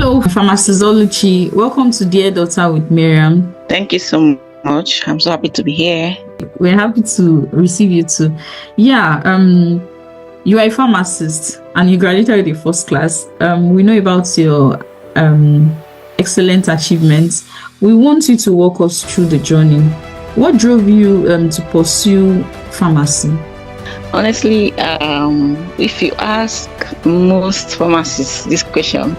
Hello, Pharmacology. Welcome to Dear Daughter with Maryam. Thank you so much. I'm so happy to be here. We're happy to receive you too. You are a pharmacist and you graduated with a first class. We know about your excellent achievements. We want you to walk us through the journey. What drove you to pursue pharmacy? Honestly, if you ask most pharmacists this question,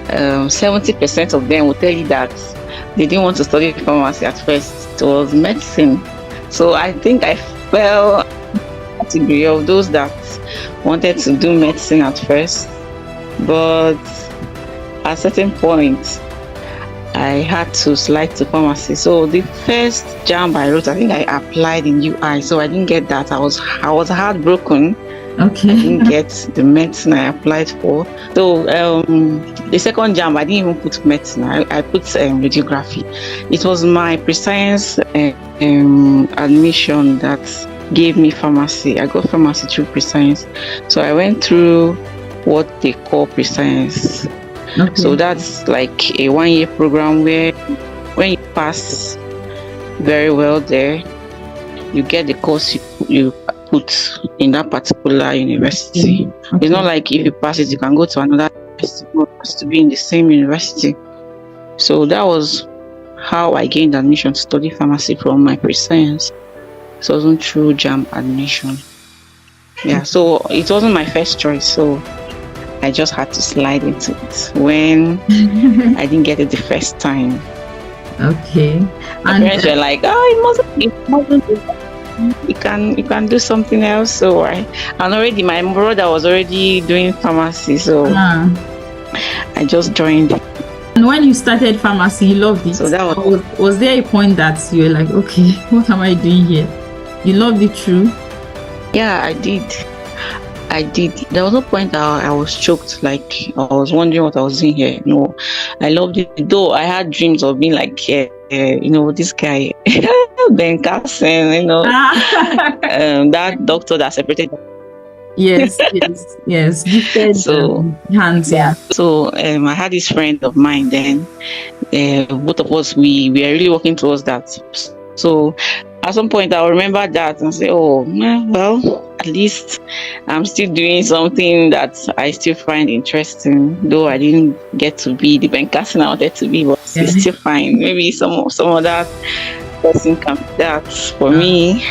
70% of them will tell you that they didn't want to study pharmacy at first. It was medicine. So I think I fell category of those that wanted to do medicine at first, but at a certain point I had to slide to pharmacy. So the first JAMB I wrote, I think I applied in UI, so I didn't get that. I was heartbroken. Okay. I didn't get the medicine I applied for. So the second JAMB, I didn't even put medicine. I put radiography. It was my pre-science admission that gave me pharmacy. I got pharmacy through pre-science. So I went through what they call pre-science. Okay. So that's like a 1-year program where when you pass very well there, you get the course you put in that particular university. Okay. It's not like if you pass it, you can go to another university. It has to be in the same university. So that was how I gained admission to study pharmacy from my pre-science. So it wasn't through JAMB admission. Yeah, so it wasn't my first choice. So I just had to slide into it when I didn't get it the first time. Okay. My parents were like, "Oh, it mustn't do that. You can do something else." So and already my brother was already doing pharmacy, so I just joined it. And when you started pharmacy, you loved it. So that was there a point that you were like, okay, what am I doing here? You loved it, true? Yeah, I did. There was no point that I was choked, like I was wondering what I was doing here. No, I loved it. Though I had dreams of being like, this guy, Ben Carson, that doctor that separated. Yes. Gifted, so hands, yeah. So I had this friend of mine. Then both of us we are really working towards that. So at some point I'll remember that and say, oh well, at least I'm still doing something that I still find interesting, though I didn't get to be the banker I wanted to be, but it's still fine. Maybe some other person can do that for me.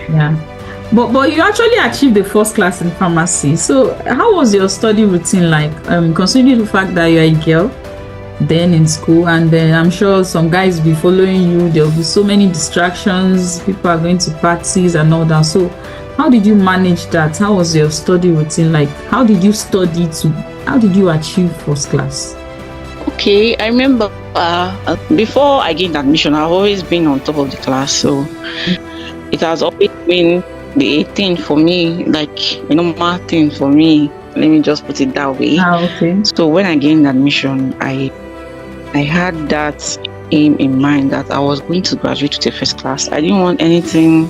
Yeah. But you actually achieved the first class in pharmacy. So how was your study routine like? Considering the fact that you're a girl then in school, and then I'm sure some guys will be following you. There will be so many distractions. People are going to parties and all that. So how did you manage that? How was your study routine like? How did you achieve first class? Okay, I remember before I gained admission, I've always been on top of the class. So it has always been the 18 for me, like a normal thing for me. Let me just put it that way. Okay. So when I gained admission, I had that aim in mind that I was going to graduate to the first class. I didn't want anything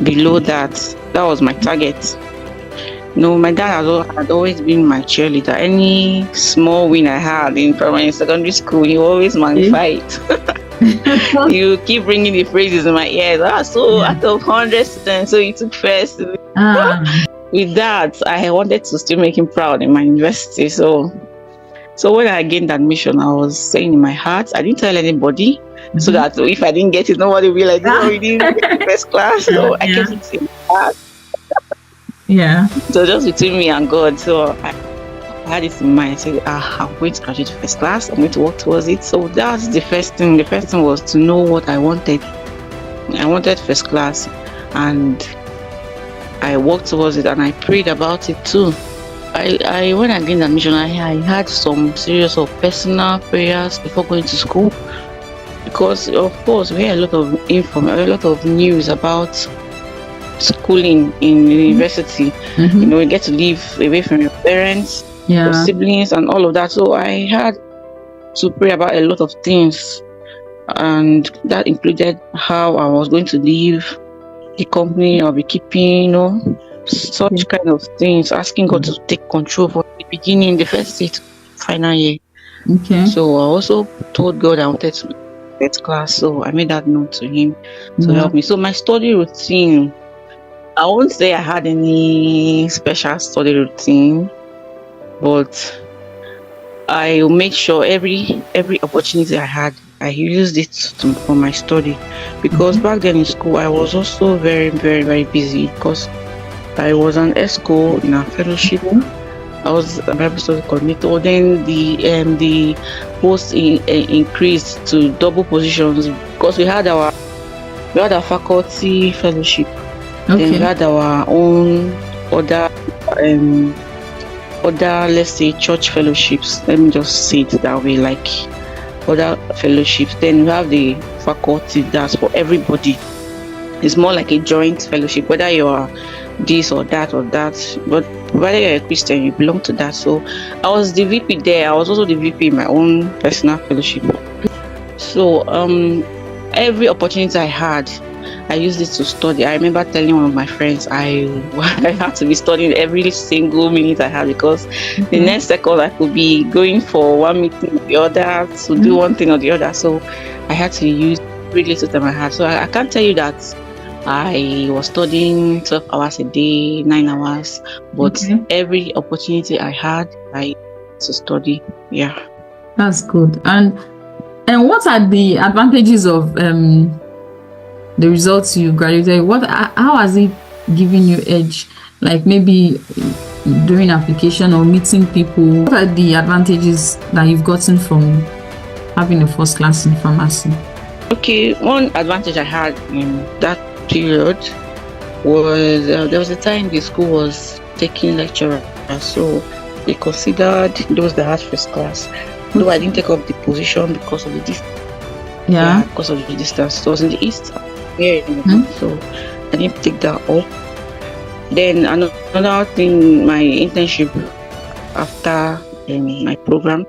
below that. That was my target. My dad had always been my cheerleader. Any small win I had in primary and secondary school, he always magnified it. You keep bringing the phrases in my ears. Out of 100 students, so you took first. With that, I wanted to still make him proud in my university. So when I gained admission, I was saying in my heart, I didn't tell anybody, so that if I didn't get it, nobody would be like, "Oh, we didn't get the first class." So I kept it in my heart. Yeah. So just between me and God. So I had it in mind. I said, I'm going to graduate first class. I'm going to work towards it. So that's the first thing. The first thing was to know what I wanted. I wanted first class, and I worked towards it, and I prayed about it too. When I gained admission, I had some series of personal prayers before going to school, because of course we had a lot of news about schooling in university. You get to live away from your parents, your siblings, and all of that. So I had to pray about a lot of things, and that included how I was going to leave the company I'll be keeping, such kind of things, asking God to take control from the beginning, the first day to final year. Okay. So I also told God I wanted to get class, so I made that known to Him to help me. So my study routine, I won't say I had any special study routine, but I made sure every opportunity I had, I used it for my study. Because back then in school, I was also very, very, very busy because I was an ESCO in a fellowship. I was a Bible study coordinator. Then the post increased to double positions because we had our faculty fellowship. Then we had our own other, let's say, church fellowships. Let me just say it that way, like other fellowships. Then we have the faculty that's for everybody. It's more like a joint fellowship, whether you are this or that or that, but whether you're a Christian, you belong to that. So I was the VP there. I was also the VP in my own personal fellowship. So every opportunity I had, I used it to study. I remember telling one of my friends I had to be studying every single minute I had, because the next second I could be going for one meeting or the other to do one thing or the other. So I had to use every little time I had. So I can't tell you that I was studying 12 hours a day, 9 hours, but every opportunity I had, I used to study. Yeah. That's good. And what are the advantages of the results you graduated? How has it given you edge? Like maybe during application or meeting people, what are the advantages that you've gotten from having a first class in pharmacy? Okay, one advantage I had in that period was there was a time the school was taking lecturers, so they considered those that had first class. Though I didn't take up the position because of the distance. Yeah, because of the distance. So I was in the east, so I didn't take that up. Then another thing, my internship after my program,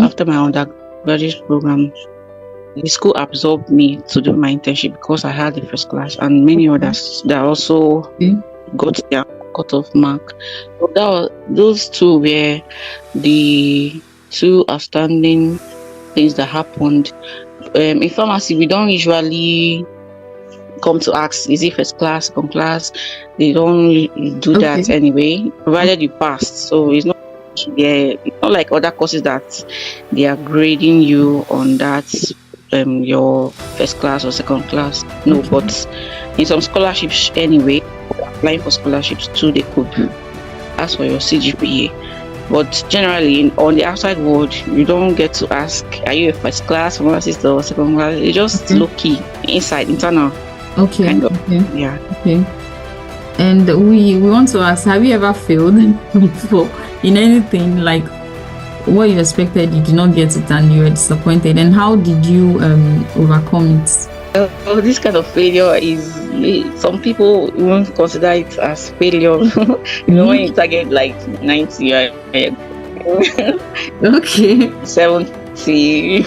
after my undergraduate program, the school absorbed me to do my internship because I had the first class, and many others that also got their cut-off mark. So those two were the two outstanding things that happened. In pharmacy, we don't usually come to ask, is it first class, second class? They don't do that anyway, provided you passed. So it's not like other courses that they are grading you on that your first class or second class. No, but in some scholarships anyway, applying for scholarships too, they could ask for your CGPA. But generally, on the outside world, you don't get to ask, are you a first class, pharmacist, or second class? It's just low key, internal. Okay. Kind of. Yeah. Okay. And we want to ask, have you ever failed before in anything, like what you expected, you did not get it and you were disappointed? And how did you overcome it? Well, this kind of failure is, some people won't consider it as failure. When you target like 90, okay, 70,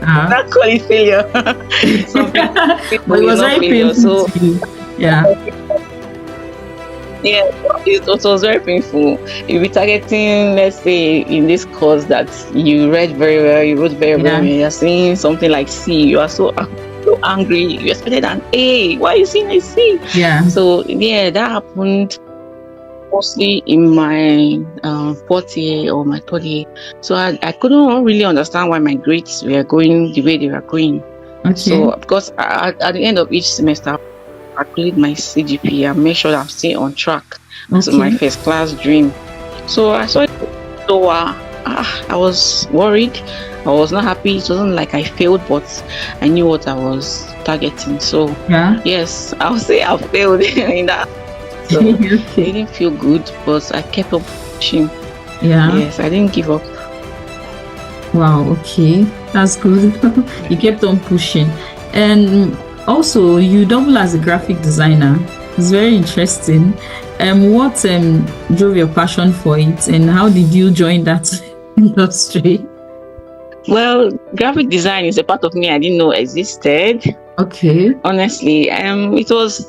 not call it failure. Some people but it was very painful. So yeah, it was very painful. If you're targeting, let's say in this course that you read very well, you wrote very well, you're seeing something like C, you are so angry, you expected an A, why are you seeing a C? So that happened mostly in my fourth year or my third year. So I couldn't really understand why my grades were going the way they were going. So because at the end of each semester, I calculate my CGPA and make sure that I'm still on track to my first class dream. So I saw it, so I was worried. I was not happy. It wasn't like I failed, but I knew what I was targeting. So yes, I would say I failed in that. So it didn't feel good, but I kept on pushing. Yes, I didn't give up. Wow, okay, that's good. You kept on pushing. And also, you double as a graphic designer. It's very interesting. What drove your passion for it, and how did you join that industry? Well, graphic design is a part of me I didn't know existed. Okay. Honestly, it was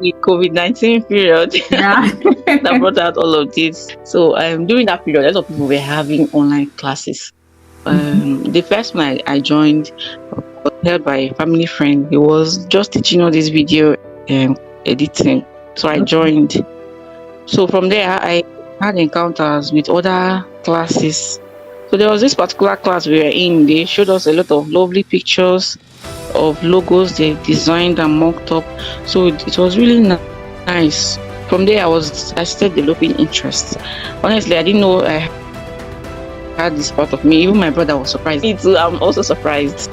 the COVID-19 period Yeah. that brought out all of this. So during that period, a lot of people were having online classes. The first one I joined was held by a family friend. He was just teaching all this video editing. So I joined. So from there, I had encounters with other classes. So there was this particular class we were in. They showed us a lot of lovely pictures of logos they designed and mocked up. So it was really nice. From there, I started developing interest. Honestly, I didn't know I had this part of me. Even my brother was surprised. Me too, I'm also surprised.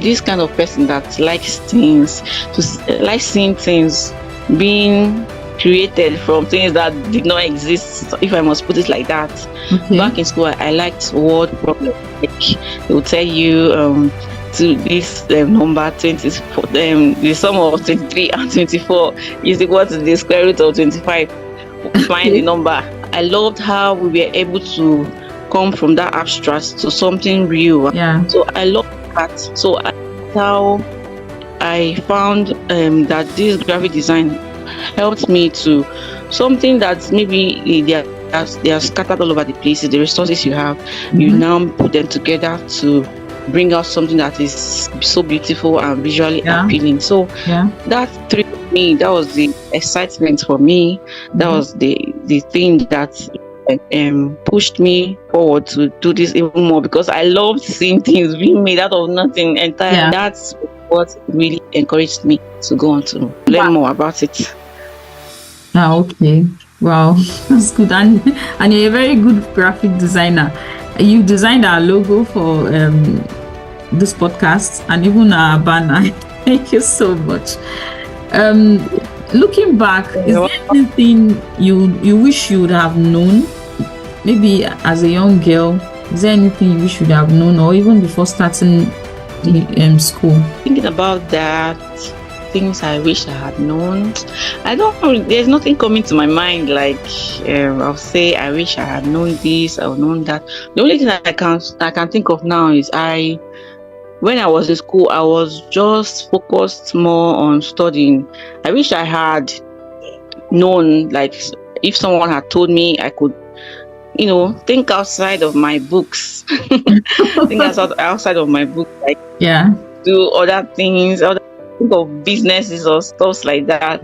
This kind of person that likes things, like seeing things being created from things that did not exist, if I must put it like that. Back in school, I liked word problems. Like they will tell you to this number 24, the sum of 23 and 24 is equal to the square root of 25. Find the number. I loved how we were able to come from that abstract to something real. Yeah. So I loved that. So how I found that this graphic design helped me to something that maybe they are scattered all over the places. The resources you have, you now put them together to bring out something that is so beautiful and visually appealing. So that thrilled me. That was the excitement for me. That was the thing that pushed me forward to do this even more, because I loved seeing things being made out of nothing entirely. That's what really encouraged me to go on to learn more about it. Okay. Wow, that's good. And you're a very good graphic designer. You designed our logo for this podcast and even our banner. Thank you so much. Looking back, is there anything you wish you would have known, maybe as a young girl? Is there anything you wish you would have known, or even before starting the school? Thinking about that, things I wish I had known, I don't know, there's nothing coming to my mind like I'll say I wish I had known this or known that. The only thing I can think of now is when I was in school, I was just focused more on studying. I wish I had known, like if someone had told me I could, think outside of my books. Think outside of my book, like do other things, think of businesses or stuff like that.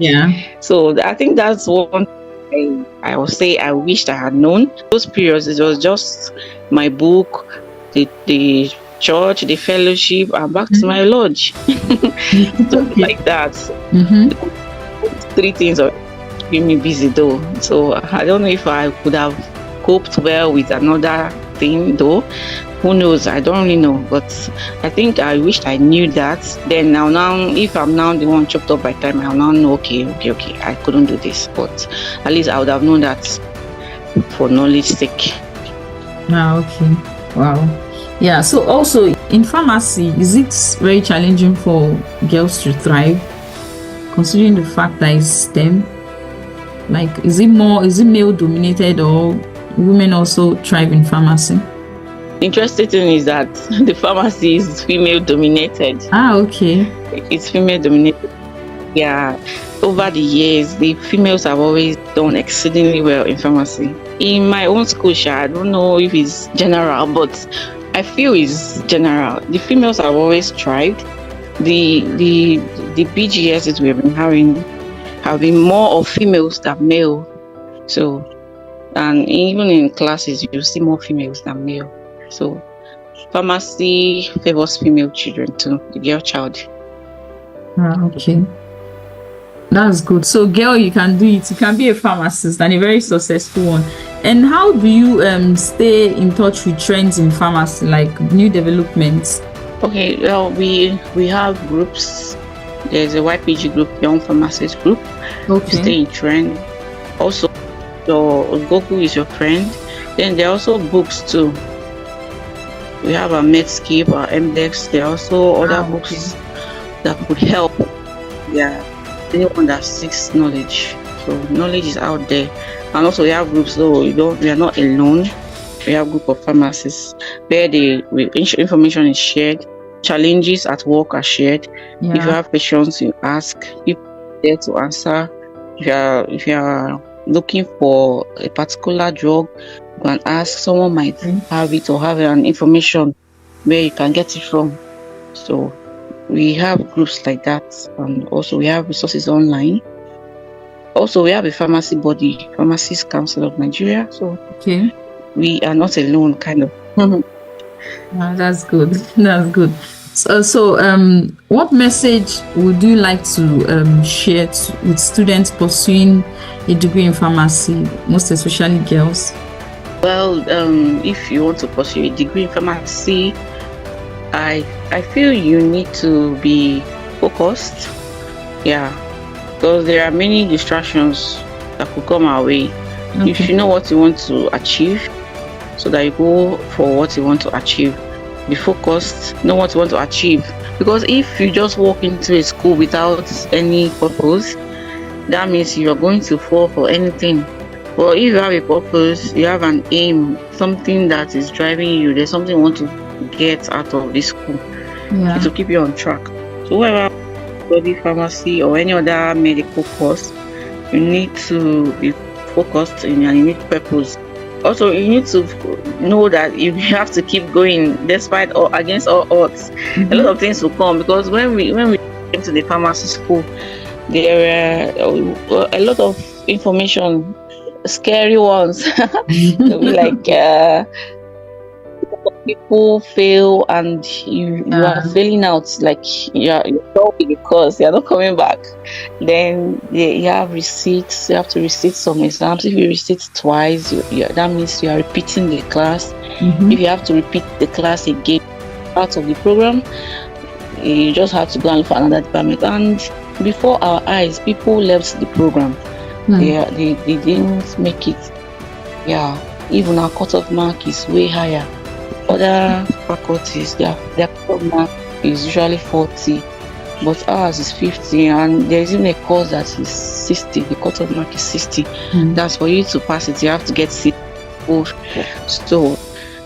So I think that's one thing I will say I wished I had known. Those periods, it was just my book, the church, the fellowship, and back to my lodge. Stuff like that. Three things are keeping me busy though. So I don't know if I could have coped well with another thing though. Who knows? I don't really know, but I think I wished I knew that. Then now, if I'm now the one chopped up by time, I'll now know, okay, I couldn't do this, but at least I would have known that for knowledge sake. Okay. Wow. Yeah. So also in pharmacy, is it very challenging for girls to thrive, considering the fact that it's STEM? Like, is it male dominated, or women also thrive in pharmacy? Interesting thing is that the pharmacy is female dominated. Okay. It's female dominated. Yeah. Over the years, the females have always done exceedingly well in pharmacy. In my own school, I don't know if it's general, but I feel it's general. The females have always thrived. The BGSs we've been having have been more of females than male. So, and even in classes, you see more females than male. So, pharmacy favors female children too, the girl child. Okay. That's good. So, girl, you can do it. You can be a pharmacist and a very successful one. And how do you stay in touch with trends in pharmacy, like new developments? Okay, well, we have groups. There's a YPG group, Young Pharmacist Group. Okay. To stay in trend. Also, your Google is your friend. Then there are also books too. We have our Medscape, our MDEX. There are also other books that could help. Yeah, anyone that seeks knowledge. So knowledge is out there. And also we have groups, so we are not alone. We have a group of pharmacists where information is shared. Challenges at work are shared. If you have questions, you ask. If there to answer. If you are looking for a particular drug, you can ask. Someone might have it or have an information where you can get it from. So we have groups like that, and also we have resources online. Also, we have a pharmacy body, Pharmacist Council of Nigeria. So we are not alone, kind of. That's good. That's good. So, what message would you like to share with students pursuing a degree in pharmacy, most especially girls? Well, if you want to pursue a degree in pharmacy, I feel you need to be focused. Yeah, because there are many distractions that could come our way. You should know what you want to achieve, so that you go for what you want to achieve. Be focused, know what you want to achieve. Because if you just walk into a school without any purpose, that means you are going to fall for anything. But if you have a purpose, you have an aim, something that is driving you, there's something you want to get out of this school to keep you on track. So whoever study pharmacy or any other medical course, you need to be focused and you need purpose. Also, you need to know that you have to keep going despite or against all odds. A lot of things will come, because when we came to the pharmacy school, there were a lot of information, scary ones. They'll be like people fail and you are failing out, like you're in the course, you're not coming back. Then you have receipts, you have to receipt some exams. If you receipt twice, that means you are repeating the class. If you have to repeat the class again, part of the program, you just have to go and look for another department. And before our eyes, people left the program. They didn't make it. Even our cutoff mark is way higher. Other faculties, their cutoff mark is usually 40, but ours is 50, and there's even a course that is 60. The cutoff mark is 60. That's for you to pass it. You have to get 60. So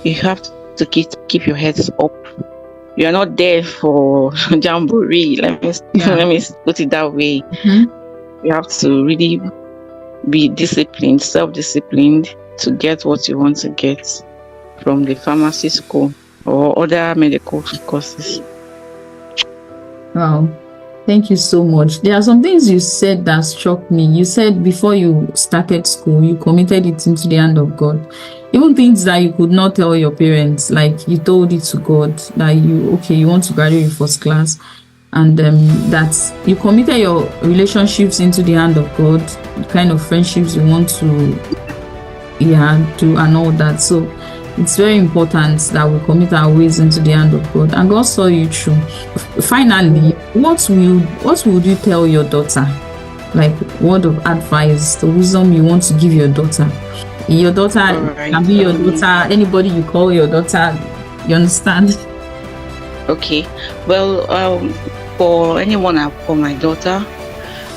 you have to keep your heads up. You are not there for jamboree. Let me put it that way. You have to really be disciplined, self-disciplined, to get what you want to get from the pharmacy school or other medical courses. Wow, thank you so much. There are some things you said that struck me. You said before you started school, you committed it into the hand of God. Even things that you could not tell your parents, like you told it to God that you want to graduate in first class, and that you committed your relationships into the hand of God, the kind of friendships you want to do and all that. So it's very important that we commit our ways into the hand of God, and God saw you through. Finally, what would you tell your daughter? Like, word of advice, the wisdom you want to give your daughter. Your daughter can be your daughter, anybody you call your daughter. You understand? Okay. Well, for anyone I call my daughter,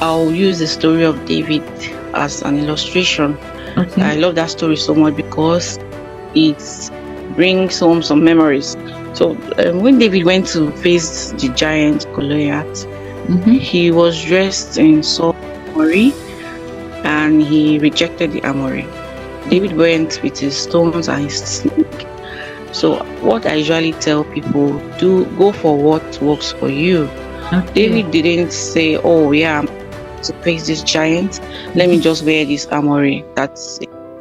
I'll use the story of David as an illustration. Okay. I love that story so much because it brings home some memories. So when David went to face the giant Goliath, he was dressed in Saul's armory and he rejected the armory. David went with his stones and his snake. So what I usually tell people, go for what works for you. Okay. David didn't say, oh yeah, I'm to face this giant, let me just wear this armory that's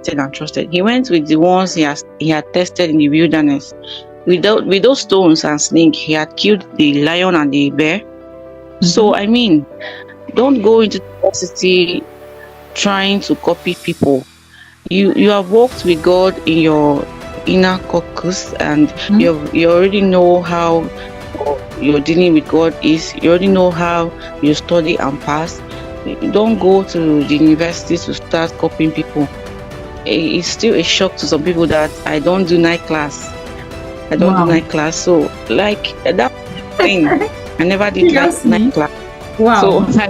and trusted. He went with the ones he had tested in the wilderness. With those stones and snake, he had killed the lion and the bear. So I mean, don't go into university trying to copy people. You have walked with God in your inner caucus, and you already know how you're dealing with God is. You already know how you study and pass. Don't go to the university to start copying people. It's still a shock to some people that I don't do night class. I don't do night class. So like that thing, I never did night class. Wow. So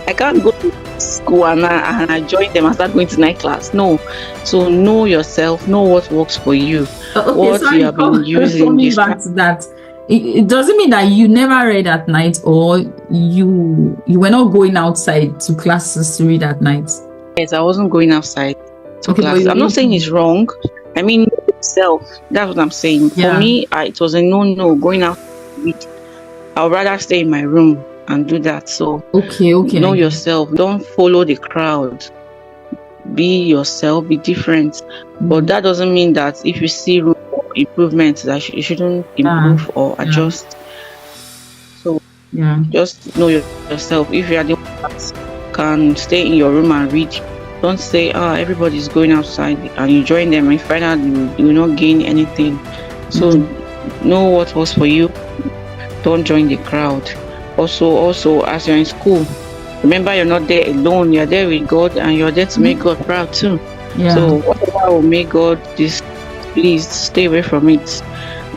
I can't go to school and I join them and start going to night class. No. So know yourself, know what works for you. What you have been using. Back to that. It doesn't mean that you never read at night or you were not going outside to classes to read at night. Yes, I wasn't going outside to Okay, but classes. you I'm not saying it's wrong. I mean, yourself. That's what I'm saying. Yeah. For me, it was a no going out to read. I would rather stay in my room and do that. So okay. know yourself. Don't follow the crowd. Be yourself. Be different. But that doesn't mean that if you see room for improvement, that you shouldn't improve or adjust. So just know yourself. If you are the one that can stay in your room and read, don't say, everybody's going outside, and you join them and you find out you will not gain anything. So know what works for you. Don't join the crowd. Also, as you're in school, remember you're not there alone. You're there with God, and you're there to make God proud too. So whatever will make God please stay away from it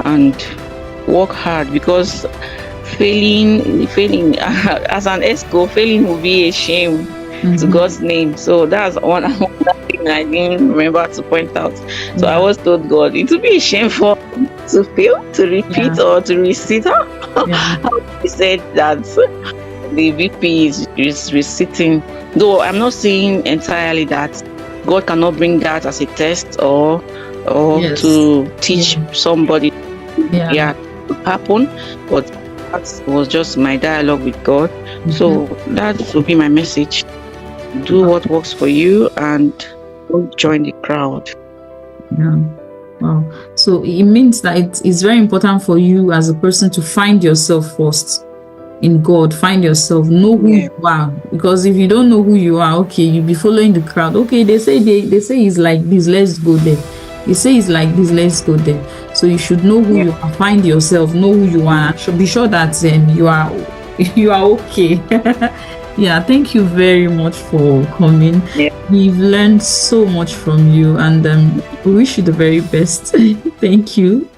and work hard, because failing as an ESCO, failing will be a shame to God's name. So that's one thing I didn't remember to point out. So I always told God, it would be a shame for to fail, to repeat or to resit. He said that the VP is resitting. Though I'm not saying entirely that God cannot bring that as a test or to teach somebody to happen, but that was just my dialogue with God. So that would be my message. Do what works for you and don't join the crowd. Wow. So it means that it's very important for you as a person to find yourself first in God. Find yourself, know who you are, because if you don't know who you are, okay, you'll be following the crowd. Okay, they say he's like this, let's go there. They say he's like this, let's go there. So you should know who you are, find yourself, know who you are. Should be sure that you are okay. Thank you very much for coming. We've learned so much from you, and we wish you the very best. Thank you.